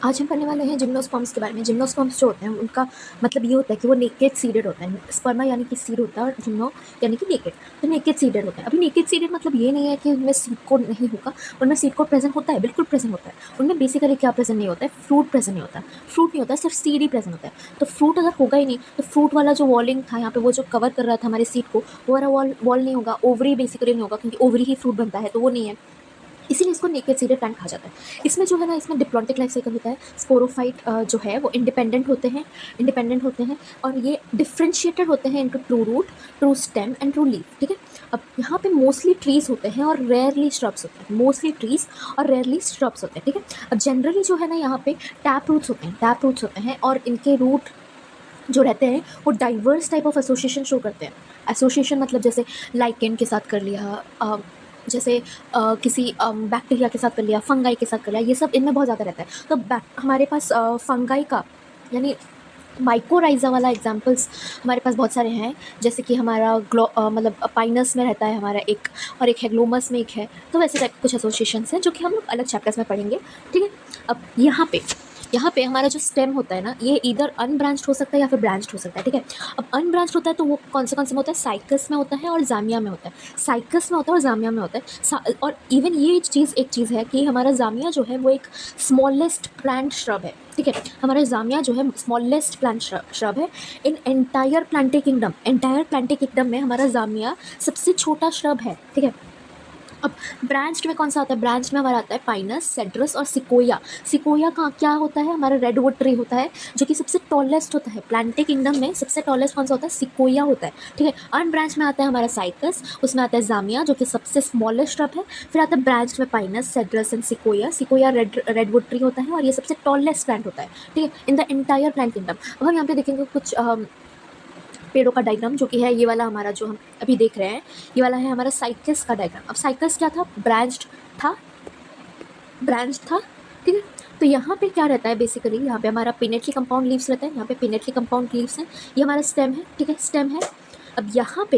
आज हम पढ़ने वाले हैं जिम्नोस्पर्म्स के बारे में। जिम्नोस्पर्म्स जो होते हैं उनका मतलब ये होता है कि वो नेकेड सीडेड होता है। स्पर्मा यानी कि सीड होता है और जिम्नो यानी कि नेकेड, तो नेकेड सीडेड होता है। अभी नेकेड सीडेड मतलब ये नहीं है कि उनमें सीड कोड नहीं होगा, उनमें सीड कोड प्रेजेंट होता है, बिल्कुल प्रेजेंट होता है। उनमें बेसिकली क्या प्रेजेंट नहीं होता है, फ्रूट प्रेजेंट नहीं होता है। फ्रूट नहीं होता है, सिर्फ सीड ही प्रेजेंट होता है। तो फ्रूट अगर होगा ही नहीं तो फ्रूट वाला जो वॉलिंग था यहाँ पे, वो जो कवर कर रहा था हमारे सीड को, वो वाला वॉल नहीं होगा, ओवरी बेसिकली नहीं होगा, क्योंकि ओवरी ही फ्रूट बनता है, तो वो नहीं है। इसीलिए इसको नेकेड सीडेड प्लांट कहा जाता है। इसमें जो है ना, इसमें डिप्लॉन्टिक लाइफ साइकिल होता है। स्पोरोफाइट जो है वो इंडिपेंडेंट होते हैं और ये डिफ्रेंशिएटेड होते हैं into true root, true stem and true leaf. ठीक है, अब यहाँ पे मोस्टली ट्रीज होते हैं और रेयरली श्रब्स होते हैं। मोस्टली ट्रीज और रेयरली श्रब्स होते हैं। ठीक है, अब जनरली जो है ना, यहाँ पे टैप रूट्स होते हैं और इनके रूट जो रहते हैं वो diverse type of association show करते हैं। एसोसिएशन मतलब जैसे लाइकेन के साथ कर लिया, जैसे किसी बैक्टीरिया के साथ कर लिया, फंगाई के साथ कर लिया, ये सब इनमें बहुत ज़्यादा रहता है। तो हमारे पास फंगाई का यानी माइकोराइजा वाला एग्जाम्पल्स हमारे पास बहुत सारे हैं। जैसे कि हमारा मतलब पाइनस में रहता है हमारा एक, और एक हेग्लोमस में एक है। तो वैसे टाइप कुछ एसोसिएशंस हैं जो कि हम लोग अलग चैप्टर्स में पढ़ेंगे। ठीक है, अब यहाँ पे हमारा जो स्टेम होता है ना, ये इधर अनब्रांच्ड हो सकता है या फिर ब्रांच्ड हो सकता है। ठीक है, अब अनब्रांच्ड होता है तो वो कौन से में होता है, साइकस में होता है और जामिया में होता है। साइकस में होता है और जामिया में होता है। और इवन ये एक चीज़ है कि हमारा जामिया जो है वो एक स्मॉलेस्ट प्लांट श्रब है। ठीक है, हमारा जामिया जो है स्मॉलेस्ट प्लांट श्रब है इन एंटायर प्लांटे किंगडम में हमारा जामिया सबसे छोटा श्रब है। ठीक है, अब ब्रांच्ड में कौन सा आता है, ब्रांच में हमारा आता है पाइनस, सेड्रस और सिकोया। सिकोया का क्या होता है, हमारा रेडवुड ट्री होता है जो कि सबसे टॉलेस्ट होता है। प्लांटे किंगडम में सबसे टॉलेस्ट कौन सा होता है, सिकोया होता है। ठीक है, अनब्रांच में आता है हमारा साइकस, उसमें आता है जामिया जो कि सबसे स्मॉलेस्ट श्रब है। फिर आता है ब्रांच में Pinus, cedrus and sequoia. Sequoia redwood tree होता है और ये सबसे टॉलेस्ट प्लांट होता है। ठीक है, in the entire plant kingdom. अब हम यहाँ पे देखेंगे कुछ पेड़ों का डायग्राम, जो कि है ये वाला हमारा जो हम अभी देख रहे हैं, ये वाला है हमारा साइकस का डायग्राम। अब साइकस क्या था, ब्रांच था। ठीक है, तो यहाँ पे क्या रहता है, बेसिकली यहाँ पे हमारा पिनेटली कंपाउंड लीव्स रहता है। यहाँ पे पिनेटली कंपाउंड लीव्स हैं, ये हमारा स्टेम है। ठीक है, स्टेम है। अब यहाँ पे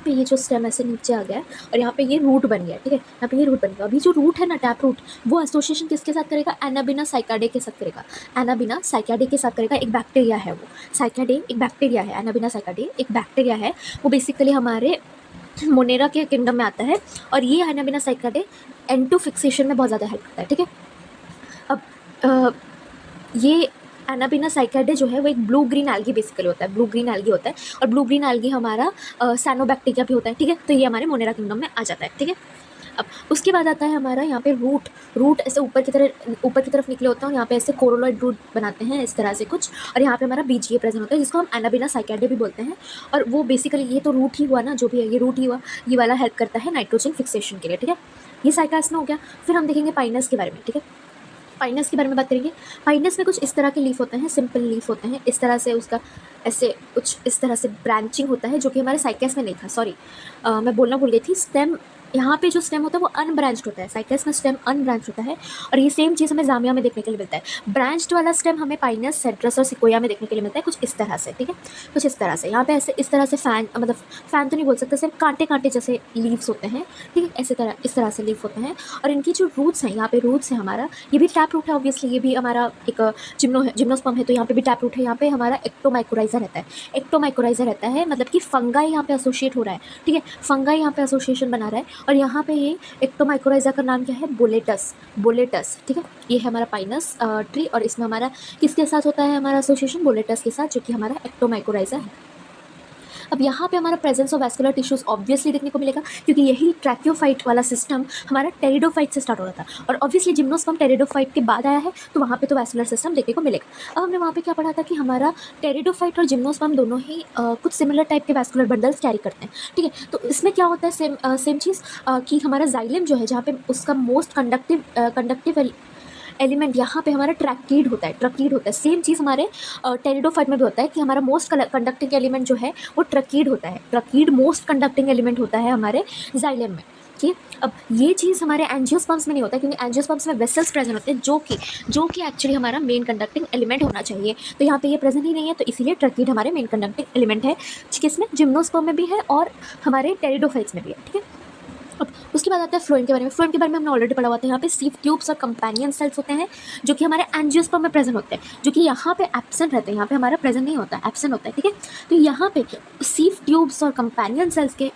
ये जो स्टेम ऐसे नीचे आ गया है और यहाँ पे ये रूट बन गया है। ठीक है, यहाँ पे ये रूट बन गया। अभी जो रूट है ना, टैप रूट, वो एसोसिएशन किसके साथ करेगा, एनाबिना साइकाडे के साथ करेगा। एनाबिना साइकाडे के साथ करेगा। एक बैक्टीरिया है वो, साइकाडे एक बैक्टीरिया है, एनाबिना साइकाडे एक बैक्टीरिया है। वो बेसिकली हमारे मोनेरा के किंगडम में आता है और ये एनाबिना साइकाडे N2 फिक्सेशन में बहुत ज़्यादा हेल्प करता है। ठीक है, अब ये एनाबिना साइकाडे जो है वो एक ब्लू ग्रीन एल्गी बेसिकली होता है, ब्लू ग्रीन एल्गी होता है। और ब्लू ग्रीन एल्गी हमारा साइनोबैक्टीरिया भी होता है। ठीक है, तो ये हमारे मोनेरा किंगडम में आ जाता है। ठीक है, अब उसके बाद आता है हमारा यहाँ पे रूट ऐसे ऊपर की तरफ निकले होते हैं और यहाँ पे ऐसे कोरोलॉइड रूट बनाते हैं इस तरह से कुछ। और यहाँ पे हमारा बीजीए प्रेजेंट होता है जिसको हम एनाबिना साइकाडे भी बोलते हैं। और वो बेसिकली ये तो रूट ही हुआ ना, जो भी है ये रूट ही हुआ, ये वाला हेल्प करता है नाइट्रोजन फिक्सेशन के लिए। ठीक है, ये साइकास में हो गया। फिर हम देखेंगे पाइनस के बारे में। ठीक है, पाइनस के बारे में बात करेंगे। पाइनस में कुछ इस तरह के लीफ होते हैं, सिंपल लीफ होते हैं इस तरह से, उसका ऐसे कुछ इस तरह से ब्रांचिंग होता है, जो कि हमारे साइकस में नहीं था। सॉरी, मैं बोलना भूल गई थी। स्टेम, यहाँ पे जो स्टेम होता है वो अनब्रांच्ड होता है, साइकस में स्टेम अनब्रांच्ड होता है। और ये सेम चीज़ हमें जामिया में देखने के लिए मिलता है। ब्रांच्ड वाला स्टेम हमें पाइनस, सेड्रस और सिकोया में देखने के लिए मिलता है, कुछ इस तरह से। ठीक है, कुछ इस तरह से यहाँ पे ऐसे इस तरह से फैन, मतलब फैन तो नहीं बोल सकते, सिर्फ कांटे जैसे लीव्स होते हैं। ठीक है, इस तरह से लीफ होते हैं। और इनकी जो रूट्स हैं, यहाँ पे रूट्स हैं हमारा, ये भी टैप रूट है ऑब्वियसली, ये भी हमारा एक जिम्नोस्पर्म है, तो यहाँ पे भी टैप रूट है। यहाँ पे हमारा एक्टोमाइकोराइजा रहता है, मतलब कि फंगाई यहाँ पे एसोसिएट हो रहा है। ठीक है, फंगाई यहाँ पे एसोसिएशन बना रहा है। और यहाँ पे ये एक्टोमाइकोराइजा का नाम क्या है, बोलेटस। ठीक है, ये है हमारा पाइनस ट्री और इसमें हमारा किसके साथ होता है, हमारा एसोसिएशन बोलेटस के साथ, जो कि हमारा एक्टोमाइकोराइजा है। अब यहाँ पे हमारा presence of vascular tissues obviously देखने को मिलेगा, क्योंकि यही ट्रैक्योफाइट वाला सिस्टम हमारा टेरिडोफाइट से स्टार्ट हो रहा था। और ऑब्वियसली जिम्नोस्पर्म टेरिडोफाइट के बाद आया है, तो वहाँ पे तो वैस्कुलर सिस्टम देखने को मिलेगा। अब हमने वहाँ पे क्या पढ़ा था कि हमारा टेरिडोफाइट और जिम्नोस्पर्म दोनों ही कुछ सिमिलर टाइप के वैस्कुलर बंडल्स कैरी करते हैं। ठीक है, तो इसमें क्या होता है, सेम चीज़ कि हमारा जाइलम जो है, जहाँ पे उसका मोस्ट कंडक्टिव एलिमेंट यहाँ पे हमारा ट्रैकीड होता है। सेम चीज़ हमारे टेरिडोफाइट में भी होता है कि हमारा मोस्ट कंडक्टिंग एलिमेंट जो है वो ट्रकीड होता है। ट्रकीड मोस्ट कंडक्टिंग एलिमेंट होता है हमारे जाइलम में। ठीक है, अब ये चीज़ हमारे एंजियोस्पर्म्स में नहीं होता, क्योंकि एंजियोस्पर्म्स में वेसल्स प्रेजेंट होते हैं, जो कि एक्चुअली हमारा मेन कंडक्टिंग एलिमेंट होना चाहिए। तो यहाँ पे ये प्रेजेंट ही नहीं है, तो इसीलिए ट्रकीड हमारे मेन कंडक्टिंग एलिमेंट है, किसमें, जिम्नोस्पर्म में भी है और हमारे टेरिडोफाइट्स में भी है। ठीक है, अब उसके बाद आता है फ्लोएम के बारे में। फ्लोएम के बारे में हमने ऑलरेडी पढ़ा हुआ था। यहाँ पे सीव ट्यूब्स और कंपेनियन सेल्स होते हैं जो कि हमारे एंजियोस्पर्म में प्रेजेंट होते हैं, जो कि यहाँ पे एब्सेंट रहते हैं, यहाँ पे हमारा प्रेजेंट नहीं होता, एब्सेंट होता है, ठीक है। तो यहाँ पे सीव ट्यूब्स और कंपेनियन सेल्स के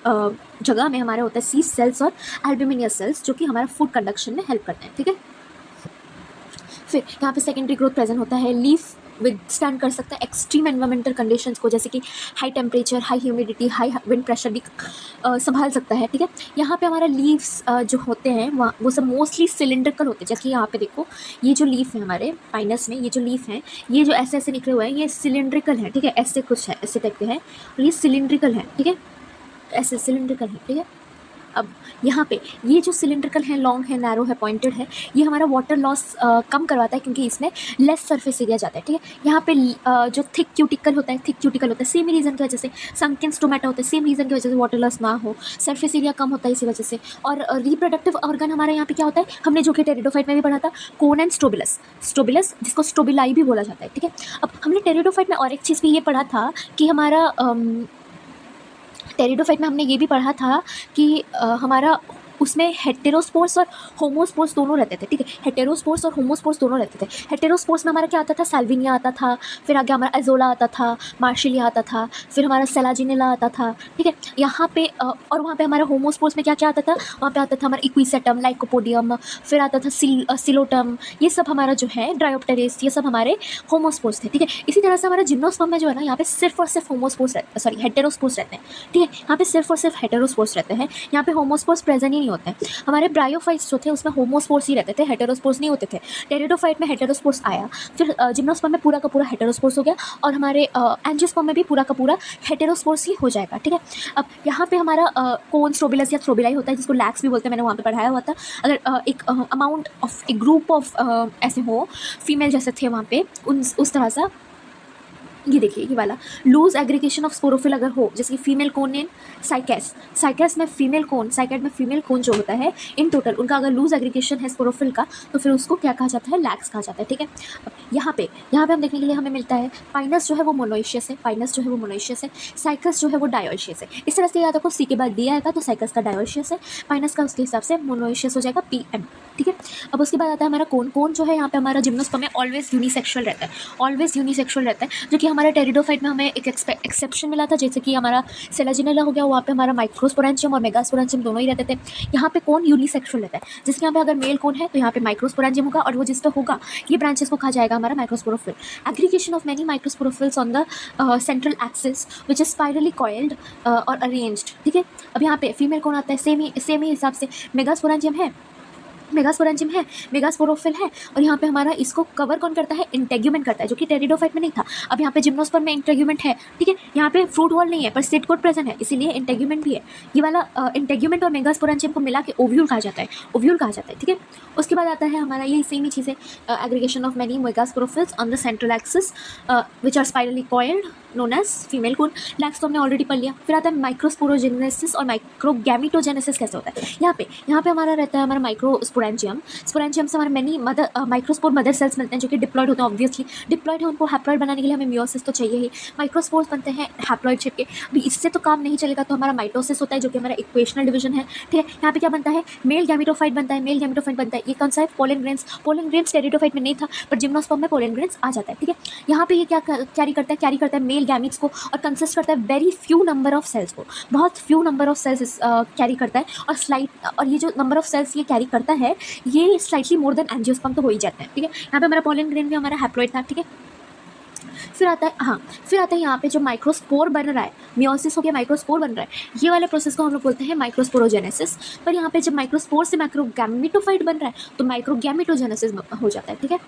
जगह में हमारे होता है सीव सेल्स और एल्ब्यूमिनियस सेल्स, जो कि हमारा फूड कंडक्शन में हेल्प करते हैं, ठीक है। फिर यहाँ पे सेकेंडरी ग्रोथ प्रेजेंट होता है। लीफ विदस्टैंड कर सकता है एक्सट्रीम एनवायरमेंटल कंडीशंस को, जैसे कि high temperature, high humidity, high wind pressure भी संभाल सकता है, ठीक है। यहाँ पे हमारा लीव्स जो होते हैं वहाँ वो सब मोस्टली सिलिंड्रिकल होते हैं। जैसे कि यहाँ पे देखो, ये जो लीफ है हमारे पाइनस में, ये जो लीफ है, ये जो ऐसे ऐसे निकले हुए हैं, ये सिलिंड्रिकल है, ठीक है। ऐसे कुछ है, ऐसे टाइप के हैं, और ये सिलिंड्रिकल है, ठीक है, ऐसे सिलिंड्रिकल है, ठीक है। अब यहाँ पे ये जो सिलिंड्रिकल है, लॉन्ग है, नैरो है, पॉइंटेड है, ये हमारा वाटर लॉस कम करवाता है क्योंकि इसमें लेस सरफेस एरिया जाता है, ठीक है। यहाँ पे जो थिक क्यूटिकल होता है, सेम रीज़न की वजह से। संकिन स्टोमेटा होता है, सेम रीज़न की वजह से वाटर लॉस ना हो, सरफेस एरिया कम होता है इसी वजह से। और रिप्रोडक्टिव ऑर्गन हमारा यहाँ पे क्या होता है, हमने जो कि टेरिडोफाइट में भी पढ़ा था, कोन एंड स्टोबिलस, जिसको स्टोबिलाई भी बोला जाता है, ठीक है। अब हमने टेरिडोफाइट में और एक चीज़ भी ये पढ़ा था कि हमारा टेरिडोफाइट में हमने ये भी पढ़ा था कि हमारा उसमें हेटेरोस्पोर्स और होमोस्पोर्स दोनों रहते थे, ठीक है। हेटेरोस्पोर्स और होमोस्पोर्स दोनों रहते थे। हेटेरोस्पोर्स में हमारा क्या आता था, सैल्विनिया आता था, फिर आगे हमारा एजोला आता था, मार्शिलिया आता था, फिर हमारा सेलाजिनेला आता था, ठीक है। यहाँ पे और वहाँ पे हमारा होमोस्पोर्स में क्या क्या आता था, वहाँ पे आता था हमारा इक्विसेटम, लाइकोपोडियम, फिर आता था सिलोटम, ये सब हमारा जो है ड्रायोप्टेरिस, ये सब हमारे होमोस्पोर्स थे, ठीक है। इसी तरह से हमारा जिम्नोस्पर्म में जो है ना, यहाँ पे सिर्फ और सिर्फ होमोस्पोर्स हेटेरोस्पोर्स रहते हैं, ठीक है। यहाँ पे सिर्फ और सिर्फ हेटेरोस्पोर्स रहते हैं, यहाँ पे होमोस्पोर्स प्रेजेंट ही नहीं होते हैं। हमारे ब्रायोफाइट्स जो थे उसमें होमोस्पोर्स ही रहते थे, हेटेरोस्पोर्स नहीं होते थे। टेरिडोफाइट में हेटेरोस्पोर्स आया, फिर जिम्नोस्पर्म में पूरा का पूरा हेटेरोस्पोर्स हो गया, और हमारे एंजियोस्पर्म में भी पूरा का पूरा हेटेरोस्पोर्स ही हो जाएगा, ठीक है। अब यहाँ पे हमारा कोन स्ट्रोबिलस या स्ट्रोबिलाई होता है, जिसको लैक्स भी बोलते हैं, मैंने वहाँ पे पढ़ाया हुआ था। अगर एक अमाउंट ऑफ एक ग्रुप ऑफ ऐसे हो, फीमेल जैसे थे वहाँ पे, उस तरह सा, ये देखिए ये वाला लूज एग्रीगेशन ऑफ स्पोरोफिल अगर हो, जैसे कि फीमेल कोन इन साइकेस में फीमेल कोन, साइकेट में फीमेल कोन जो होता है इन टोटल, उनका अगर लूज एग्रीगेशन है स्पोरोफिल का, तो फिर उसको क्या कहा जाता है, लैक्स कहा जाता है, ठीक है। अब यहाँ पे हम देखने के लिए हमें मिलता है पाइनस जो है वो मोनोइशियस है, साइकस जो है वो डायोइशियस है। इस तरह से याद रखो, सी के बाद डी आएगा तो साइकस का डायोइशियस है, पाइनस का उसके हिसाब से मोनोइशियस हो जाएगा, PM, ठीक है। अब उसके बाद आता है हमारा कोन जो है यहाँ पे हमारा जिम्नोस्पर्म में ऑलवेज यूनिसेक्सुअल रहता है, जो कि हमारे टेरिडोफाइट में हमें एक एक्सेप्शन मिला था, जैसे कि हमारा सेलाजिनेला हो गया, वहाँ पे हमारा माइक्रोस्पोरेंशियम और मेगास्पोरेंशियम दोनों ही रहते थे। यहाँ पे कौन यूनिसेक्सुअल रहता है, जिसके यहाँ पे अगर मेल कौन है तो यहाँ पे माइक्रोस्पोरेंशियम होगा, और वो जिस पे होगा ये ब्रांचेस को कहा जाएगा हमारा microsporophyll. Aggregation of many microsporophylls on the central axis which is spirally coiled और अरेंज्ड, ठीक है। अब यहाँ पे फीमेल कौन आता है, सेम ही हिसाब से मेगास्पोरोफिल है, और यहाँ पे हमारा इसको कवर कौन करता है, इंटेग्यूमेंट करता है, जो कि टेरिडोफाइट में नहीं था। अब यहाँ पे जिम्नोस्पर्म में इंटेग्यूमेंट है, ठीक है। यहाँ पे फ्रूट वॉल नहीं है पर सीड कोट प्रेजेंट है, इसीलिए इंटेग्यूमेंट भी है। ये वाला इंटेग्यूमेंट और मेगास्पोरेंशियम को मिला के ओव्यूल कहा जाता है, ठीक है। उसके बाद आता है हमारा यही सेम ही चीज़ है, aggregation of many megasporophylls on the central axis which are spirally coiled known as female cone. लैक्स तो हमने ऑलरेडी पढ़ लिया। फिर आता है माइक्रोस्पोरोजेनेसिस और माइक्रोगैमिटोजेनेसिस कैसे होता है। यहाँ पे हमारा रहता है हमारा माइक्रोस्पोरेंजियम से हमारे मेनी माइक्रोस्पोर मदर सेल्स मिलते हैं, जो कि डिप्लॉयड होते हैं, ऑब्वियसली डिप्लॉयड है, उनको हैप्लॉयड बनाने के लिए हमें मियोसिस तो चाहिए ही। माइक्रोस्पोर्स बनते हैं हैप्लॉयड शेप के। अभी इससे तो काम नहीं चलेगा, तो हमारा माइटोसिस होता है, जो कि हमारा इक्वेशनल डिवीजन है, ठीक है। यहाँ पे क्या बनता है, मेल गैमिटोफाइट बनता है। ये कौन सा है, पोलन ग्रेन्स टेरिडोफाइट में नहीं था, पर जिम्नोस्पर्म में पोलन ग्रेन्स आ जाता है, ठीक है। यहाँ पे ये क्या कैरी करता है मेल गैमिट्स को, और कंसिस्ट करता है very few number of cells को, बहुत few number of cells carry करता है, और ये जो नंबर ऑफ सेल्स ये कैरी करता है, ये स्लाइटली मोर देन एंजियोस्पर्म तो हो ही जाता है, ठीक है। यहाँ पे हमारा पोलन ग्रेन भी हमारा हैप्लॉइड था, ठीक है। फिर आता है यहाँ पे जो माइक्रोस्पोर बन रहा है, मियोसिस हो गया, माइक्रोस्पोर बन रहा है, ये वाले प्रोसेस को हम लोग बोलते हैं माइक्रोस्पोरोजेनेसिस। पर यहाँ पे जब माइक्रोस्पोर से माइक्रोगैमिटोफाइट बन रहा है तो माइक्रोगैमिटोजेनेसिस हो जाता है, ठीक है।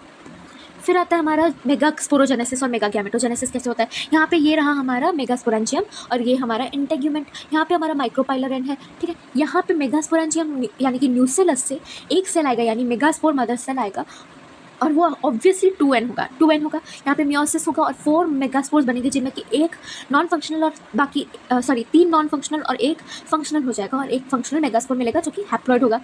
फिर आता है हमारा मेगास्पोरोजेनेसिस और मेगागैमेटोजेनेसिस कैसे होता है। यहाँ पे ये रहा हमारा मेगास्पोरेंजियम और ये हमारा इंटेग्यूमेंट, यहाँ पे हमारा माइक्रोपाइलर एंड है, ठीक है। यहाँ पे मेगास्पोरेंजियम यानी कि न्यूसेलस से एक सेल आएगा, यानी मेगास्पोर मदर सेल आएगा, और वो ऑब्वियसली 2n होगा। यहाँ पे मियोसिस होगा और 4 मेगास्पोर्स बनेंगे, जिनमें कि एक नॉन फंक्शनल और बाकी 3 नॉन फंक्शनल और एक फंक्शनल हो जाएगा, और एक फंक्शनल मेगास्पोर मिलेगा जो कि हैप्लॉइड होगा,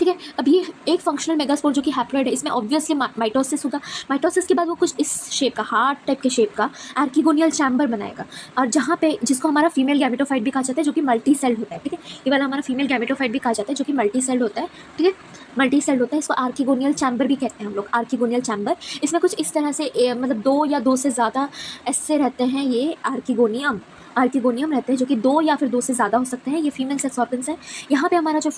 ठीक है। अब ये एक फंक्शनल मेगास्पोर जो कि हैप्लॉइड है, इसमें ऑब्वियसली माइटोसिस होगा। माइटोसिस के बाद वो कुछ इस शेप का, हार्ट टाइप के शेप का आर्किगोनियल चैम्बर बनाएगा, और जहाँ पे जिसको हमारा फीमेल गैमेटोफाइट भी कहा जाता है, जो कि मल्टी सेल्ड होता है। ठीक है, ये वाला हमारा फीमेल गैमेटोफाइट भी कहा जाता है, जो कि मल्टी सेल्ड होता है। ठीक है, मल्टी सेल्ड होता है, इसको आर्किगोनियल चैम्बर भी कहते हैं हम लोग, आर्किगोनियल चैम्बर। इसमें कुछ इस तरह से मतलब 2 या 2 से ज़्यादा ऐसे रहते हैं, ये आर्किगोनियम रहते हैं, जो कि 2 या फिर 2 से ज़्यादा हो सकते हैं। ये फीमेल सेक्स ऑर्गन्स है। यहाँ पे हमारा जो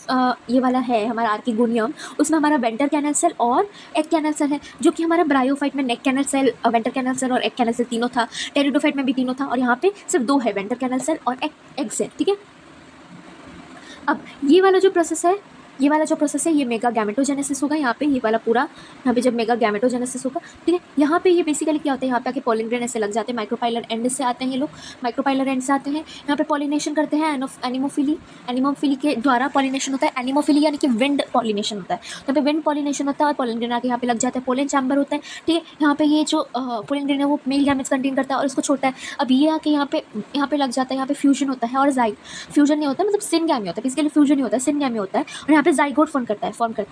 ये वाला है हमारा आर्किगोनियम, उसमें हमारा वेंटर कैनल सेल और एग कैनल सेल है, जो कि हमारा ब्रायोफाइट में neck canal cell, venter canal cell और एग कैनल सेल तीनों था। टेरिडोफाइट में भी तीनों था, और यहाँ पे सिर्फ 2 है, वेंटर कैनल सेल और एग सेल। ठीक है, अब ये वाला जो प्रोसेस है ये मेगा गैमेटोजेनेसिस होगा। यहाँ पे ये वाला पूरा, यहाँ पे जब मेगा गैमेटोजेनेसिस होगा, ठीक है, यहाँ पे ये बेसिकली क्या होता है, यहाँ पे आके पॉलिन ग्रेन ऐसे लग जाते हैं, माइक्रोपाइलर एंड से आते हैं ये लोग, माइक्रोपाइलर एंड से आते हैं, यहाँ पे पॉलिनेशन करते हैं, एनिमोफिली के द्वारा पॉलिनेशन होता है। एनिमोफिली यानी कि विंड पॉलिनेशन होता है, यहाँ पे विंड पॉलिनेशन होता है, और पॉलिन ग्रेन आके यहाँ पे लग जाता है, पोलन चैम्बर होता है। ठीक है, यहाँ पे ये जो पोलन ग्रेन है वो मेल गैमेट्स कंटेन करता है और इसको छोड़ता है। अब ये आके यहाँ पे लग जाता है, यहाँ पे फ्यूजन होता है, और फ्यूजन नहीं होता मतलब सिनगैमी होता है, बेसिकली फ्यूजन नहीं होता है, सिनगैमी होता है, और यहाँ पे जाइगोट फॉर्म करता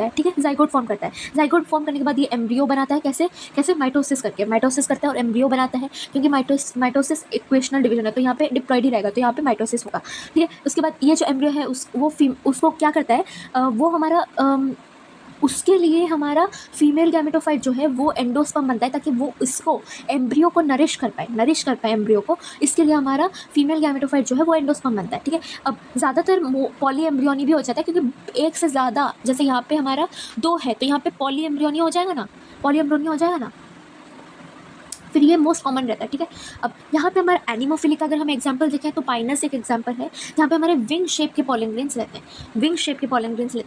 है। ठीक है, जाइगोट फॉर्म करता है। जाइगोट फॉर्म करने के बाद ये एम्ब्रियो बनाता है, कैसे माइटोसिस करता है और एम्ब्रियो बनाता है, क्योंकि माइटोसिस इक्वेशनल डिवीजन है, तो यहाँ पे डिप्लॉइड ही रहेगा, तो यहाँ पे माइटोसिस होगा। ठीक है, उसके बाद ये जो एम्ब्रियो है उसको क्या करता है, वो हमारा उसके लिए हमारा फीमेल गैमेटोफाइट जो है वो एंडोस्पर्म बनता है, ताकि वो इसको एम्ब्रियो को नरिश कर पाए एम्ब्रियो को। इसके लिए हमारा फीमेल गैमेटोफाइट जो है वो एंडोस्पर्म बनता है। ठीक है, अब ज़्यादातर पॉली एम्ब्रियोनी भी हो जाता है, क्योंकि एक से ज़्यादा, जैसे यहाँ पे हमारा 2 है तो यहाँ पे पॉली एम्ब्रियोनी हो जाएगा ना, फिर ये मोस्ट कॉमन रहता है। ठीक है, अब यहाँ पे हमारा एनिमोफिली का अगर हम एग्जांपल देखें तो पाइनस एक एग्जांपल है, जहाँ पे हमारे विंग शेप के पॉलन ग्रेन्स लेते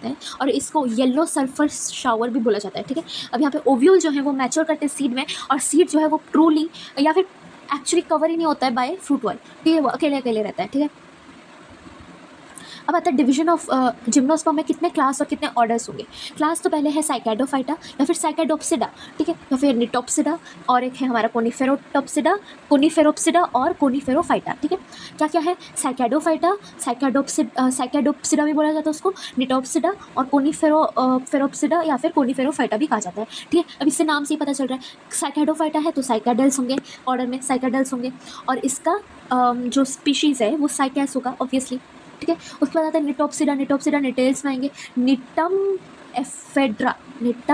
हैं, और इसको येलो सल्फर शावर भी बोला जाता है। ठीक है, अब यहाँ पे ओव्यूल जो है वो मैच्योर करते हैं सीड में, और सीड जो है वो ट्रूली या फिर एक्चुअली कवर ही नहीं होता है बाय फ्रूट ऑयल। ठीक है, वो अकेले रहता है। ठीक है, अब आता है डिवीजन ऑफ जिम्नोस्पर्म में कितने क्लास और कितने ऑर्डर्स होंगे। क्लास तो पहले है साइकाडोफाइटा या फिर साइकाडोप्सिडा, ठीक है, या फिर निटोप्सिडा, और एक है हमारा कोनिफेरोप्सिडा और कोनिफेरोफाइटा। ठीक है, क्या क्या है, साइकाडोफाइटा, साइकाडोप्सिडा भी बोला जाता है उसको, निटोप्सिडा और कोनिफेरोप्सिडा या फिर कोनिफेरोफाइटा भी कहा जाता है। ठीक है, अब इससे नाम से ही पता चल रहा है, साइकाडोफाइटा है तो साइकाडल्स होंगे, ऑर्डर में साइकाडल्स होंगे, और इसका जो स्पीशीज़ है वो साइकैस होगा ऑब्वियसली। ठीक है, उसके बाद आता है निटोप्सिडा निटेल्स में आएंगे, निटम एफेड्रा। ठीक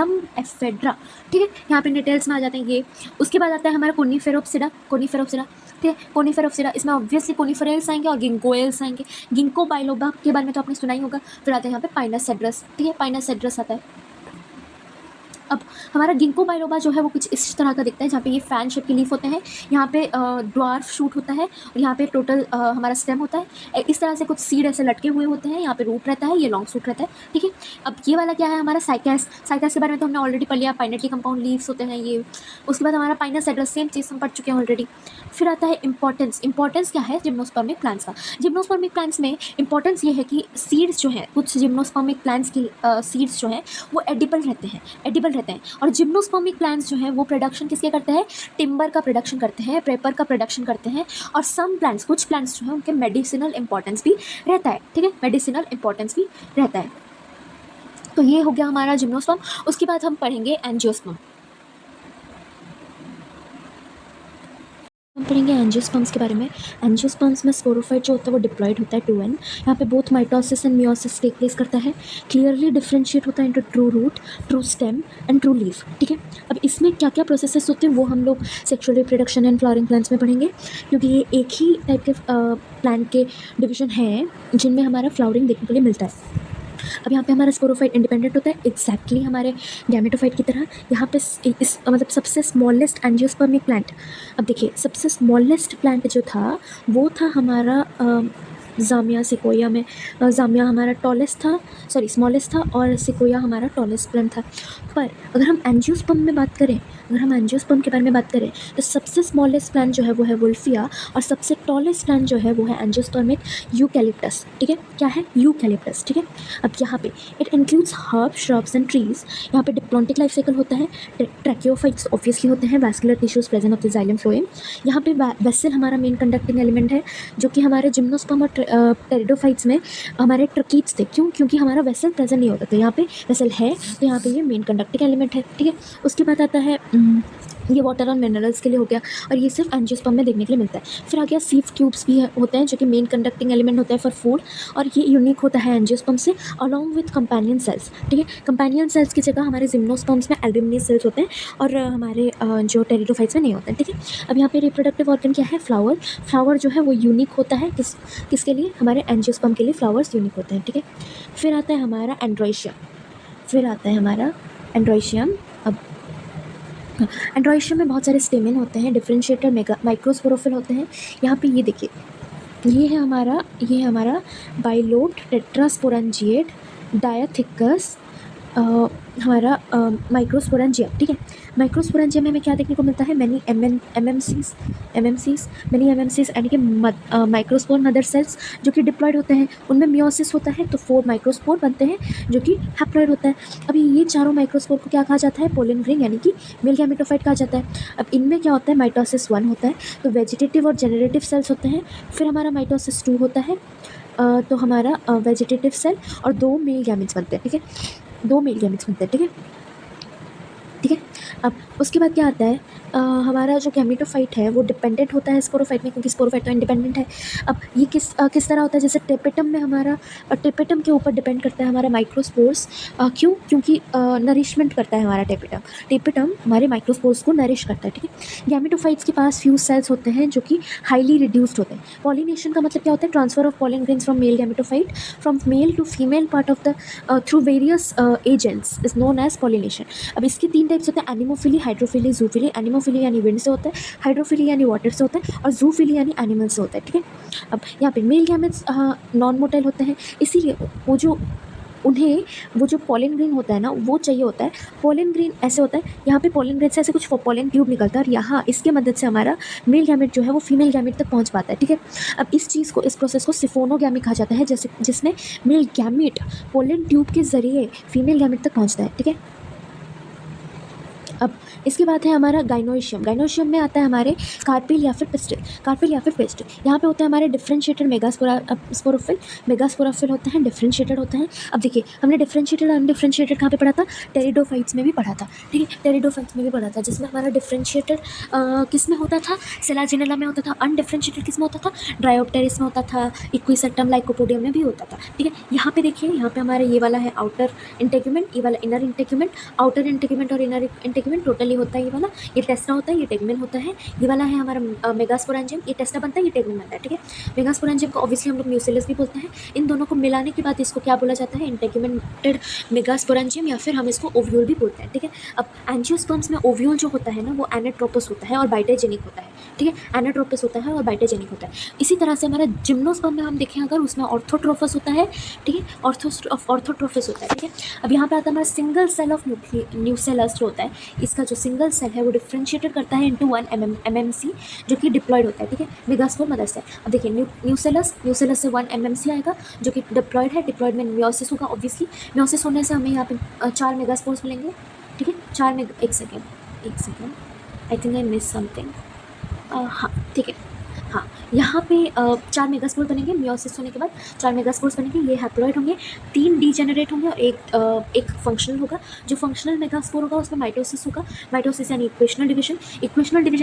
है, यहाँ पे निटेल्स में आ जाते हैं ये। उसके बाद आता है हमारा कोनिफेरोप्सिडा। ठीक है, कोनिफेरोप्सिडा, इसमें ऑब्वियसली कोनिफेरल्स आएंगे और गिंकोएल्स आएंगे। गिंको बाइलोबा के बारे में तो आपने सुना ही होगा। फिर आता है यहाँ पे पाइनस सेड्रस। ठीक है, पाइनस सेड्रस आता है। अब हमारा गिंको बाइलोबा जो है वो कुछ इस तरह का दिखता है, जहाँ पे ये फैन शेप के लीफ होते हैं, यहाँ पे ड्वार्फ शूट होता है, और यहाँ पे टोटल हमारा स्टेम होता है। इस तरह से कुछ सीड ऐसे लटके हुए होते हैं, यहाँ पे रूट रहता है, ये लॉन्ग शूट रहता है। ठीक है, अब ये वाला क्या है हमारा साइकैस के बारे में तो हमने ऑलरेडी पढ़ लिया, पाइनेटली कंपाउंड लीव्स होते हैं ये। उसके बाद हमारा पाइनस सेड्रस, सेम चीज़ हम पढ़ चुके हैं ऑलरेडी। फिर आता है इंपॉर्टेंस क्या है जिम्नोस्पर्मिक प्लांट्स का। जिम्नोस्पर्मिक प्लांट्स में इंपॉर्टेंस ये है कि सीड्स जो हैं, कुछ जिम्नोस्पर्मिक प्लांट्स की सीड्स जो हैं वो एडिबल रहते हैं, और जिम्नोस्पर्मिक प्लांट्स जो हैं वो प्रोडक्शन किसके करते हैं, टिम्बर का प्रोडक्शन करते हैं, पेपर का प्रोडक्शन करते हैं, और कुछ प्लांट्स जो हैं उनके मेडिसिनल इंपॉर्टेंस भी रहता है। ठीक है, मेडिसिनल इंपॉर्टेंस भी रहता है। तो ये हो गया हमारा जिम्नोस्पर्म। उसके बाद हम पढ़ेंगे एंजियोस्पर्म। हम पढ़ेंगे एंजियोस्पर्म्स के बारे में। एंजियोस्पर्म्स में स्पोरोफाइट जो होता है वो डिप्लॉयड होता है 2n। यहाँ पे both mitosis and meiosis take place करता है। क्लियरली डिफरेंशिएट होता है into true root, true stem and true leaf. ठीक है, अब इसमें क्या क्या प्रोसेसेस होते हैं वो हम लोग sexual reproduction and flowering plants में पढ़ेंगे, क्योंकि ये एक ही टाइप के प्लांट के डिवीजन हैं जिनमें हमारा फ्लावरिंग देखने के लिए मिलता है। अब यहाँ पे हमारा स्पोरोफाइट इंडिपेंडेंट होता है एग्जैक्टली हमारे गैमेटोफाइट की तरह। यहाँ पे इस मतलब सबसे स्मॉलेस्ट एंजियोस्पर्मिक प्लांट, अब देखिए सबसे स्मॉलेस्ट प्लांट जो था वो था हमारा जामिया सिकोया में। जामिया हमारा स्मॉलेस्ट था और सिकोया हमारा टॉलेस्ट प्लांट था। पर अगर हम एंजियोस्पर्म के बारे में बात करें तो सबसे स्मॉलेस्ट प्लांट जो है वो है वुल्फिया, और सबसे टॉलेस्ट प्लांट जो है वो है एंजियोस्पर्मिक यूकैलिप्टस। ठीक है, क्या है यूकैलिप्टस। ठीक है, अब यहाँ पे it includes herb, shrubs and trees. यहाँ पे डिप्लॉन्टिक लाइफ साइकिल होता है, ट्रैकियोफाइट्स ऑब्वियसली होते हैं, vascular tissues present of the xylem phloem. यहाँ पे वेसल हमारा मेन कंडक्टिंग एलिमेंट है, जो कि हमारे जिम्नोस्पर्म और टेरिडोफाइट्स में हमारे ट्रकीट्स थे। क्यों? क्योंकि हमारा वेसल प्रेजेंट नहीं होता, तो यहाँ पे वेसल है, तो यहाँ पे ये मेन कंडक्टिंग एलिमेंट है, ठीक है। उसके बाद आता है ये वाटर और मिनरल्स के लिए हो गया, और ये सिर्फ एंजियोस्पर्म में देखने के लिए मिलता है। फिर आ गया सीव ट्यूब्स भी होते हैं, जो कि मेन कंडक्टिंग एलिमेंट होता है फॉर फूड, और ये यूनिक होता है एंजियोस्पर्म से अलॉन्ग विथ कंपेनियन सेल्स, ठीक है। कंपेनियन सेल्स की जगह हमारे जिम्नोस्पर्म्स में एल्ब्यूमिनस सेल्स होते हैं, और हमारे जो टेरिडोफाइट्स में नहीं होते हैं, ठीक है। अब यहाँ पे रिप्रोडक्टिव ऑर्गन क्या है? फ्लावर। फ्लावर जो है वो यूनिक होता है किसके लिए? हमारे एंजियोस्पर्म के लिए फ्लावर्स यूनिक होते हैं, ठीक है। फिर आता है हमारा एंड्रोइशियम। अब एंड्रोइशियम में बहुत सारे स्टेमेन होते हैं, डिफरेंशिएटेड माइक्रोस्पोरोफिल होते हैं। यहाँ पे ये देखिए, ये है हमारा बाइलोट टेट्रास्पोरेंजिएट डायाथिकस हमारा माइक्रोस्पोरेंजियम, ठीक है। माइक्रोस्पोरेंजियम में हमें क्या देखने को मिलता है? मैनी एमएमसीज यानी कि माइक्रोस्पोर मदर सेल्स जो कि डिप्लॉयड होते हैं, उनमें मियोसिस होता है, तो 4 माइक्रोस्पोर बनते हैं जो कि हैप्लॉयड होता है। अभी ये चारों माइक्रोस्पोर को क्या कहा जाता है? पोलन ग्रेन यानी कि मेल गैमेटोफाइट कहा जाता है। अब इनमें क्या होता है? माइटोसिस 1 होता है, तो वेजिटेटिव और जेनरेटिव सेल्स होते हैं। फिर हमारा माइटोसिस 2 होता है, तो हमारा वेजिटेटिव सेल, और 2 मेल गैमेट्स बनते हैं, ठीक है। 2 मेल गैमेट्स बनते हैं, ठीक है। अब उसके बाद क्या आता है? हमारा जो गैमेटोफाइट है वो डिपेंडेंट होता है स्पोरोफाइट में, क्योंकि स्पोरोफाइट तो इंडिपेंडेंट है। अब ये किस तरह होता है? जैसे टेपेटम में हमारा टेपेटम के ऊपर डिपेंड करता है हमारा माइक्रोस्पोर्स। क्यों? क्योंकि नरिशमेंट करता है हमारा टेपेटम हमारे माइक्रोस्पोर्स को नरिश करता है, ठीक है। गैमेटोफाइट्स के पास फ्यूज सेल्स होते हैं जो कि हाईली रिड्यूस्ड होते हैं। पॉलिनेशन का मतलब क्या होता है? Transfer of pollen grains from male gametophyte from male to female part of the through various agents is known as pollination. अब इसके 3 टाइप्स होते हैं: एनिमोफिली, हाइड्रोफिली, जूफिली। एनिमोफिली यानी विंड से होता है, हाइड्रोफिली यानी वाटर से होता है, और जूफिली यानी एनिमल से होता है, ठीक है। अब यहाँ पे मेल गैमेट्स नॉन मोटाइल होते हैं, इसीलिए वो जो पॉलन ग्रेन होता है ना, वो चाहिए होता है। पॉलन ग्रेन ऐसे होता है, यहाँ पे पॉलन ग्रेन से ऐसे कुछ पॉलन ट्यूब निकलता है, और यहाँ इसके मदद से हमारा मेल गैमेट जो है वो फीमेल गैमेट तक पहुँच पाता है, ठीक है। अब इस प्रोसेस को सिफोनोगैमी कहा जाता है, जिसमें मेल गैमेट पॉलन ट्यूब के जरिए फीमेल गैमेट तक पहुँचता है, ठीक है। अब इसके बाद है हमारा गाइनोइशियम में आता है हमारे कार्पिल या फिर पिस्टिल। यहाँ पे होता है हमारे डिफरेंशिएटेड मेगास्पोरोफिल होते हैं, डिफरेंशिएटेड होते हैं। अब देखिए, हमने डिफरेंशिएटेड और अनडिफरेंशिएटेड कहाँ पे पढ़ा था? टेरिडोफाइट्स में भी पढ़ा था, ठीक है। टेरिडोफाइट्स में भी पढ़ा था, जिसमें हमारा डिफरेंशिएटेड किस में होता था? सेलाजिनेला में होता था। अनडिफरेंशिएटेड किस में होता था? ड्रायोप्टेरिस में होता था, इक्विसेक्टम लाइकोपोडियम में भी होता था, ठीक है। यहाँ पे देखिए, यहाँ पे हमारा ये वाला है आउटर इंटेग्यूमेंट, ये वाला इनर इंटेग्यूमेंट। आउटर इंटेग्यूमेंट और इनर इंटेग्यूमेंट टोटली होता है ये वाला, ये टेस्टा होता है, ये टेगमेन होता है। ये वाला है हमारा मेगास्पोरेंजियम, ये टेस्टा बनता है, ये टेगमेन बनता है, ठीक है। मेगास्पोरेंजियम को ऑब्वियसली हम लोग म्यूसिलस भी बोलते हैं। इन दोनों को मिलाने के बाद इसको क्या बोला जाता है? इंटेग्यूमेंटेड मेगास्पोरेंजियम, या फिर हम इसको ओव्यूल भी बोलते हैं, ठीक है। अब एंजियोस्पर्म्स में ओव्यूल जो होता है ना, वो एनाट्रोपस होता है और बाइटेजेनिक होता है, ठीक है। एनाट्रोपस होता है और बाइटेजेनिक होता है। इसी तरह से हमारा जिम्नोस्पर्म में हम देखें अगर, उसमें ऑर्थोट्रोफस होता है, ठीक है। ऑर्थोट्रोफस होता है, ठीक है। अब यहाँ पे आता है हमारा सिंगल सेल ऑफ न्यूसेलस जो होता है, इसका जो सिंगल सेल है वो डिफरेंशिएटेड करता है इनटू 1 MMC, जो कि डिप्लॉयड होता है, ठीक है। Megaspore mother cell. अब देखिए, न्यूसेलस से 1 MMC आएगा जो कि डिप्लॉयड है। डिप्लॉयड में मियोसिस होगा, ऑब्वियसली मियोसिस होने से हमें यहाँ पे 4 मेगास्पोर्स मिलेंगे, ठीक है। एक second, I think I miss something. हाँ, ठीक है। हाँ, यहाँ पे 4 मेगास्पोर बनेंगे, मियोसिस होने के बाद 4 मेगास्पोर्स बनेंगे। ये हैप्लॉइड होंगे, 3 डीजेनरेट होंगे और एक फंक्शनल होगा। जो फंक्शनल मेगास्पोर होगा उसमें माइटोसिस होगा। माइटोसिस यानी इक्वेशनल डिवीजन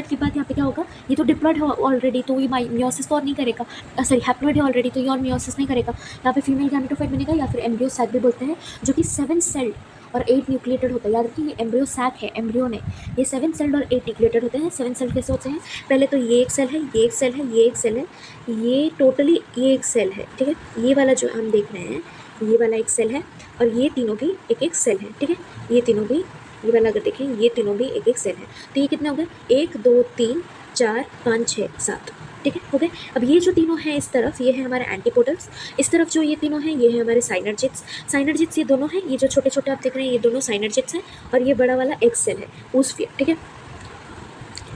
के बाद यहाँ पे क्या होगा? ये तो डिप्लॉयड है ऑलरेडी, तो ये मियोसिस तो और नहीं करेगा, सॉरी हैप्लॉइड है ऑलरेडी, तो ये और मियोसिस नहीं करेगा। यहाँ पे फीमेल गैमेटोफाइट बनेगा, या फिर एम्ब्रियो सैक भी बोलते हैं, जो कि 7 सेल्ड और 8 न्यूक्लिएटेड होता है। याद रखिए, ये एम्ब्रियो सैक है, एम्ब्रियो ने, ये 7 सेल्ड और 8 न्यूक्लिएटेड होते हैं। 7 सेल कैसे होते हैं? पहले तो ये एक सेल है, ये एक सेल है, ये एक सेल है, ये टोटली ये एक सेल है, ठीक है। ये वाला जो हम देख रहे हैं, ये वाला एक सेल है, और ये तीनों भी एक एक सेल है, ठीक है। ये तीनों भी, ये वाला अगर देखें, ये तीनों भी एक एक सेल है। तो ये कितने हो गए? 1 2 3 4 5 6 7, ठीक है, हो गए। अब ये जो तीनों हैं इस तरफ, ये है हमारे एंटीपोडल्स। इस तरफ जो ये तीनों हैं, ये है हमारे साइनर्जिट्स ये दोनों हैं। ये जो छोटे छोटे आप देख रहे हैं, ये दोनों साइनर्जिट्स हैं, और ये बड़ा वाला एक्स सेल है, oosphere, ठीक है।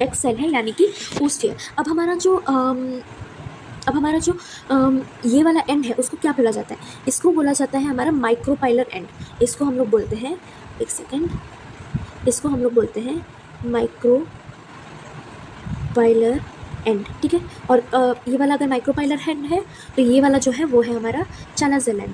एक्स सेल है यानी कि oosphere। अब हमारा जो ये वाला एंड है, उसको क्या बोला जाता है? इसको बोला जाता है हमारा माइक्रोपाइलर एंड। इसको हम लोग बोलते हैं, एक सेकेंड, इसको हम लोग बोलते हैं माइक्रोपाइलर एंड, ठीक है। और ये वाला अगर माइक्रोपाइलर एंड है तो ये वाला जो है वो है हमारा चालाज़ल एंड,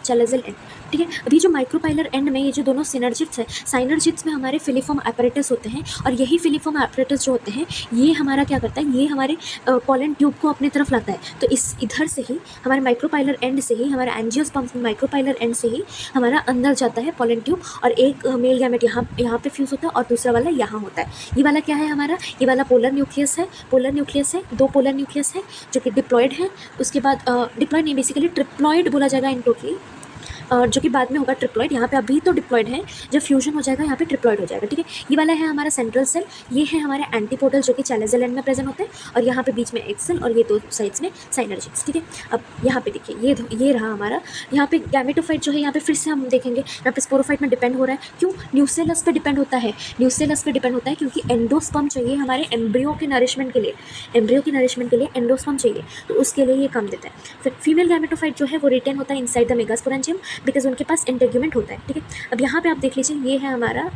चालाज़ल एंड, ठीक है। अभी जो माइक्रोपाइलर एंड में ये जो दोनों सिनर्जिड्स है, साइनर्जिड्स में हमारे फिलिफॉर्म apparatus होते हैं, और यही फिलिफॉर्म apparatus जो होते हैं ये हमारा क्या करता है, ये हमारे पोलन ट्यूब को अपनी तरफ लाता है। तो इस इधर से ही हमारे माइक्रोपाइलर एंड से ही, हमारा एंजियोस्पर्म माइक्रोपाइलर एंड से ही हमारा अंदर जाता है पोलन ट्यूब, और एक मेल गैमेट यहाँ पे फ्यूज़ होता है और दूसरा वाला यहाँ होता है। ये वाला क्या है हमारा, ये वाला पोलर न्यूक्लियस है, पोलर न्यूक्लियस है, दो पोलर न्यूक्लियस है जो कि डिप्लॉयड है। उसके बाद डिप्लॉयड नहीं, बेसिकली ट्रिप्लॉयड बोला जाएगा इन टोटली, जो कि बाद में होगा ट्रिप्लॉयड। यहाँ पे अभी तो डिप्लॉयड है, जब फ्यूजन हो जाएगा यहाँ पे ट्रिप्लॉयड हो जाएगा, ठीक है। ये वाला है हमारा सेंट्रल सेल, ये है हमारे एंटीपोडल जो कि चालाज़ल एंड में प्रेजेंट होते हैं, और यहाँ पे बीच में एक सेल और ये दो साइड्स में साइनर्जिड्स, ठीक है। अब यहाँ पे देखिए ये रहा हमारा, यहाँ पे गैमेटोफाइट जो है, यहाँ पे फिर से हम देखेंगे यहाँ पे स्पोरोफाइट में डिपेंड हो रहा है। क्यों? न्यूसेलस पे डिपेंड होता है, न्यूसेलस पे डिपेंड होता है क्योंकि एंडोस्पर्म चाहिए हमारे एम्ब्रियो के नरिशमेंट के लिए, एम्ब्रियो के नरिशमेंट के लिए एंडोस्पर्म चाहिए, तो उसके लिए ये काम देता है। फिर फीमेल गैमेटोफाइट जो है वो रिटेन होता है इनसाइड द मेगास्पोरेंजियम, बिकॉज उनके पास इंटेग्यूमेंट होता है, ठीक है। अब यहाँ पे आप देख लीजिए, ये है हमारा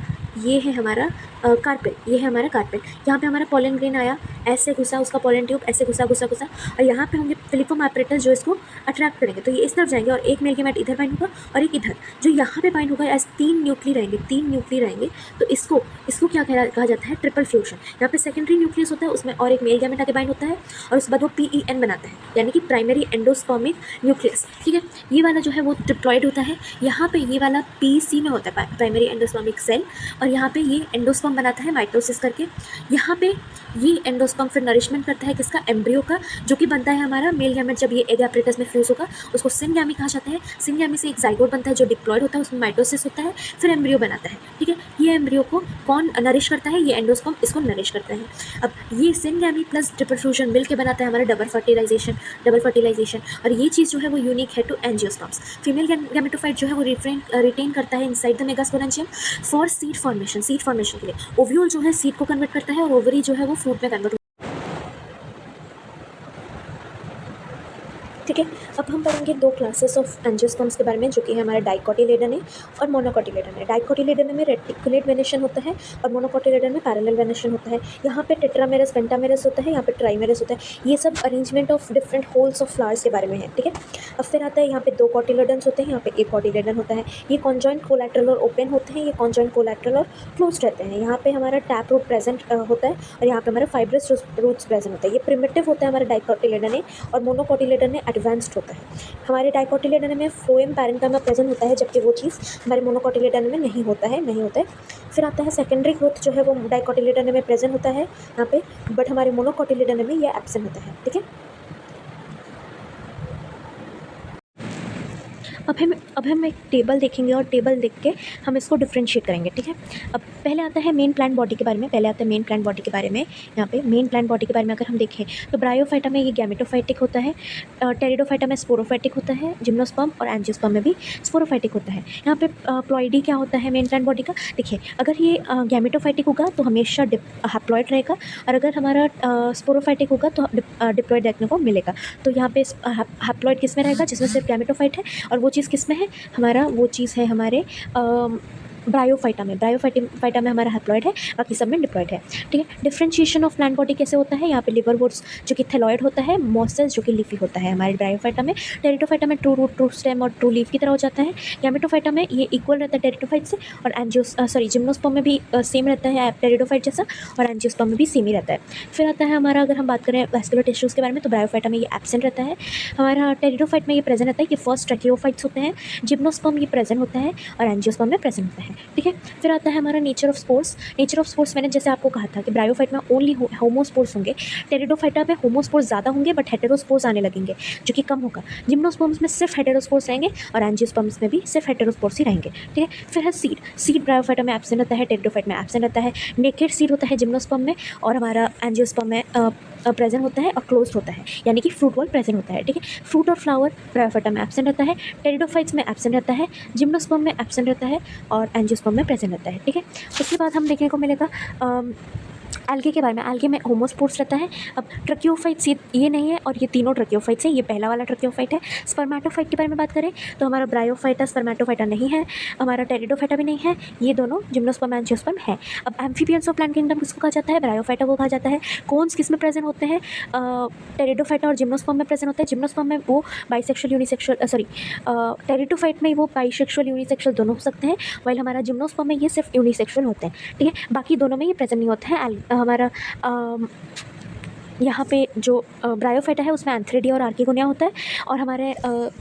कार्पेल, ये है हमारा कार्पेल। यहाँ पे हमारा पोलन ग्रेन आया, ऐसे घुसा उसका पोलन ट्यूब, ऐसे घुसा, और यहाँ पे होंगे फिलिफॉर्म apparatus जो इसको अट्रैक्ट करेंगे, तो ये इस तरफ जाएंगे और एक मेल गैमेट इधर बाइंड होगा और एक इधर। जो यहाँ पे बाइंड होगा ऐसे तीन न्यूक्ली रहेंगे, तो इसको क्या कहा जाता है, ट्रिपल फ्यूजन। यहाँ पे सेकेंडरी न्यूक्लियस होता है, उसमें और एक मेल गैमेट आके बाइंड होता है, और उसके बाद वो PEN बनाता है, यानी कि प्राइमरी एंडोस्पर्मिक न्यूक्लियस, ठीक है। ये वाला जो है वो ट्रिप्लॉयड होता है, यहाँ पे ये वाला PC में होता है, प्राइमरी एंडोस्पर्मिक सेल, और यहाँ पे ये एंडोस्पर्म बनाता है माइटोसिस करके। यहाँ पे ये एंडोस्पर्म फिर नरिशमेंट करता है किसका, एम्ब्रियो का, जो कि बनता है हमारा मेल गैमेट। जब ये एग apparatus में फ्यूज होगा उसको सिनगैमी कहा जाता है। सिनगैमी से एक जाइगोट बनता है जो डिप्लॉयड होता है, उसमें माइटोसिस होता है, फिर एम्ब्रियो बनाता है, ठीक है। ये एम्ब्रियो को कौन नरिश करता है, ये एंडोस्पर्म इसको नरिश करता है। अब ये सिनगैमी प्लस ट्रिपल फ्यूजन मिल के बनाता है हमारा डबल फर्टिलाइजेशन, और ये चीज़ जो है वो यूनिक है टू एंजियोस्पर्म्स। फीमेल गैमेटोफाइट जो है वो रिटेन करता है inside the megasporangium for seed formation के लिए। ओव्यूल जो है सीड को कन्वर्ट करता है, और ओवरी जो है वो फ्रूट में कन्वर्ट, ठीक है। अब हम पढ़ेंगे दो क्लासेस ऑफ एंजियोस्पर्म्स के बारे में, जो कि है हमारा डाइकोटिलेडन है और मोनोकोटिलेडन है। डाइकोटिलेडन में रेटिकुलेट वेनेशन होता है और मोनोकोटिलेडन में पैरेलल वेनेशन होता है। यहाँ पे टेट्रामेरस, पेंटामेरस होता है, यहाँ पे ट्राइमेरस होता है। ये सब arrangement of different holes of flowers के बारे में है, ठीक है। अब फिर आता है यहाँ पे दो कोटिलेडन्स होते हैं, यहाँ पे एक कोटिलेडन होता है। ये कॉन्जॉइंट कोलैटरल और ओपन होते हैं, ये कॉन्जॉइंट कोलैटरल और क्लोज रहते हैं। यहाँ पे हमारा टैप रूट प्रेजेंट होता है, और यहाँ पे हमारा फाइब्रस रूट्स प्रेजेंट होता है। ये प्रिमिटिव होता है हमारा डाइकोटिलेडन है, और मोनोकोटिलेडन में एडवांस्ड होता है। हमारे डाइकोटिलेडन में फ्लोएम पैरेंटम प्रेजेंट होता है, जबकि वो चीज़ हमारे मोनोकोटिलेडन में नहीं होता है। फिर आता है सेकेंडरी ग्रोथ, जो है वो डाइकोटिलेडन में प्रेजेंट होता है यहाँ पे, बट हमारे मोनोकोटिलेडन में ये एब्सेंट होता है, ठीक है। अब हम एक टेबल देखेंगे, और टेबल देख के हम इसको डिफ्रेंशिएट करेंगे, ठीक है। अब पहले आता है मेन प्लांट बॉडी के बारे में, यहाँ पे मेन प्लांट बॉडी के बारे में अगर हम देखें तो ब्रायोफाइटा में ये गैमेटोफाइटिक होता है, टेरिडोफाइटा में स्पोरोफाइटिक होता है, जिम्नोस्पर्म और एंजियोस्पर्म में भी स्पोरोफाइटिक होता है। यहाँ पे प्लॉइडी क्या होता है मेन प्लांट बॉडी का, देखिए अगर ये गैमेटोफाइटिक होगा तो हमेशा हैप्लॉइड रहेगा, और अगर हमारा स्पोरोफाइटिक होगा तो डिप्लॉइड देखने को मिलेगा। तो यहाँ पे हैप्लॉइड किस में रहेगा, जिसमें सिर्फ गैमेटोफाइट है, और वो चीज़ किस में है हमारा, वो चीज़ है हमारे ब्रायोफाइटा में हमारा हैप्लॉइड है, बाकी सब में डिप्लॉइड है, ठीक है। डिफरेंशिएशन ऑफ प्लांट बॉडी कैसे होता है, यहाँ पे लिवरवुड्स जो कि थैलॉइड होता है, मॉसेस जो कि लीफी होता है हमारे ब्रायोफाइटा में। टेरिडोफाइटा में ट्रू रूट, ट्रू स्टेम और ट्रू लीफ की तरह हो जाता है। गैमेटोफाइटा में ये इक्वल रहता है टेरिडोफाइट से, और जिम्नोस्पर्म में भी सेम रहता है टेरिडोफाइट जैसा, और एंजियोस्पर्म में भी सेम ही रहता है। फिर आता है हमारा, अगर हम बात करें वैस्कुलर टिश्यूज़ के बारे में, तो ब्रायोफाइटा में ये एब्सेंट रहता है। हमारा टेरिडोफाइट में ये प्रेजेंट रहता है, ये फर्स्ट ट्रैकियोफाइट्स होते हैं। जिम्नोस्पर्म ये प्रेजेंट होता है, और एंजियोस्पर्म में प्रेजेंट होता है, ठीक है। फिर आता है हमारा नेचर ऑफ स्पोर्स। मैंने जैसे आपको कहा था कि ब्रायोफाइट में ओनली होमोस्पोर्स होंगे, टेरिडोफाइटा में होमोस्पोर्स ज़्यादा होंगे बट हेटेरोस्पोर्स आने लगेंगे, जो कि कम होगा। जिम्नोस्पर्म्स में सिर्फ हेटेरोस्पोर्स रहेंगे, और एंजियोस्पर्म्स में भी सिर्फ हेटेरोस्पोर्स ही रहेंगे, ठीक है। फिर है सीड ब्रायोफाइटा में एब्सेंट रहता है, टेरिडोफाइट में एब्सेंट रहता है। नेकेड सीड होता है जिम्नोस्पर्म में, और हमारा एंजियोस्पर्म में प्रेजेंट होता है और क्लोज होता है, यानी कि फ्रूट वॉल प्रेजेंट होता है, ठीक है। फ्रूट और फ्लावर ब्रायोफाइटा में एब्सेंट रहता है, टेरिडोफाइट्स में एब्सेंट रहता है, जिम्नोस्पर्म में एब्सेंट रहता है, और एंजियोस्पर्म में प्रेजेंट रहता है, ठीक है। उसके बाद हम देखने को मिलेगा एल्गे के बारे में, एल्गे में होमोस्पोर्स रहता है। अब ट्रकियोफाइट्स ये नहीं है, और ये तीनों ट्रकियोफाइट्स हैं। ये पहला वाला ट्रकियोफाइट है। स्पर्मेटोफाइट के बारे में बात करें तो हमारा ब्रायोफाइटा स्पर्मेटोफाइटा नहीं है, हमारा टेरिडोफाइटा भी नहीं है। ये दोनों जिम्नोस्पर्म एंजियोस्पर्म है। अब एम्फीबियंस ऑफ प्लांट किंगडम किसको कहा जाता है? ब्रायोफाइटा को कहा जाता है। कोन्स किस में प्रेजेंट होते हैं? टेरिडोफाइटा और जिम्नोस्पर्म में प्रेजेंट होते हैं। जिम्नोस्पर्म में वो बाइसेक्सुअल यूनिसेक्सुअल टेरिडोफाइट में वो बाइसेक्सुअल यूनिसेक्सुअल दोनों हो सकते हैं, वाइल हमारा जिम्नोस्पर्म में ये सिर्फ यूनिसेक्सुअल होते हैं। ठीक है, बाकी दोनों में ये प्रेजेंट नहीं होता है। हमारा यहाँ पे जो ब्रायोफाइटा है उसमें एंथ्रेडिया और आर्किगोनिया होता है, और हमारे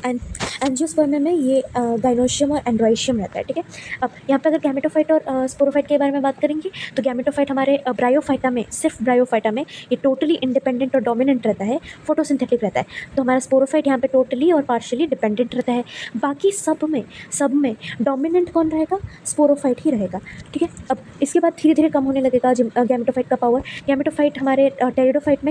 एंजियोस्पर्म में ये गाइनोशियम और एंड्रोइशियम रहता है। ठीक है, अब यहाँ पे अगर गैमेटोफाइट और स्पोरोफाइट के बारे में बात करेंगे तो गैमेटोफाइट हमारे ब्रायोफाइटा में, सिर्फ ब्रायोफाइटा में ये टोटली इंडिपेंडेंट और डोमिनेंट रहता है, फोटोसिंथेटिक रहता है। तो हमारा स्पोरोफाइट यहाँ पे टोटली और पार्शियली डिपेंडेंट रहता है। बाकी सब में डोमिनेंट कौन रहेगा? स्पोरोफाइट ही रहेगा। ठीक है, अब इसके बाद धीरे धीरे कम होने लगेगा गैमेटोफाइट का पावर। गैमेटोफाइट हमारे टेरिडोफाइट में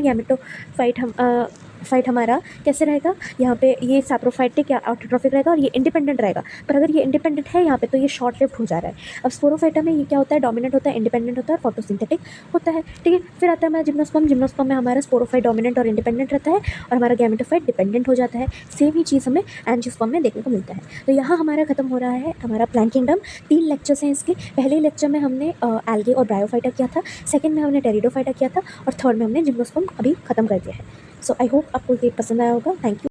फाइट हमारा कैसे रहेगा? यहाँ पे ये सैप्रोफाइटिक या ऑटोट्रॉफिक रहेगा, और ये इंडिपेंडेंट रहेगा। पर अगर ये इंडिपेंडेंट है यहाँ पे तो ये शॉर्ट लिव्ड हो जा रहा है। अब स्पोरोफाइटा में ये क्या होता है? डोमिनेंट होता है, इंडिपेंडेंट होता है, फोटोसिंथेटिक होता है। ठीक है, फिर आता है हमारा जिम्नोस्पर्म। जिम्नोस्पर्म में हमारा स्पोरोफाइट डोमिनेंट और इंडिपेंडेंट रहता है, और हमारा गैमेटोफाइट डिपेंडेंट हो जाता है। सेम ही चीज़ हमें एंजियोस्पर्म में देखने को मिलता है। तो यहाँ हमारा खत्म हो रहा है हमारा प्लांट किंगडम। 3 लेक्चर्स हैं इसके। पहले लेक्चर में हमने एल्गे और ब्रायोफाइटा किया था, सेकंड में हमने टेरिडोफाइटा किया था, और थर्ड में हमने जिम्नोस्पर्म अभी खत्म कर दिया है। सो आई होप आपको ये पसंद आया होगा। Thank you.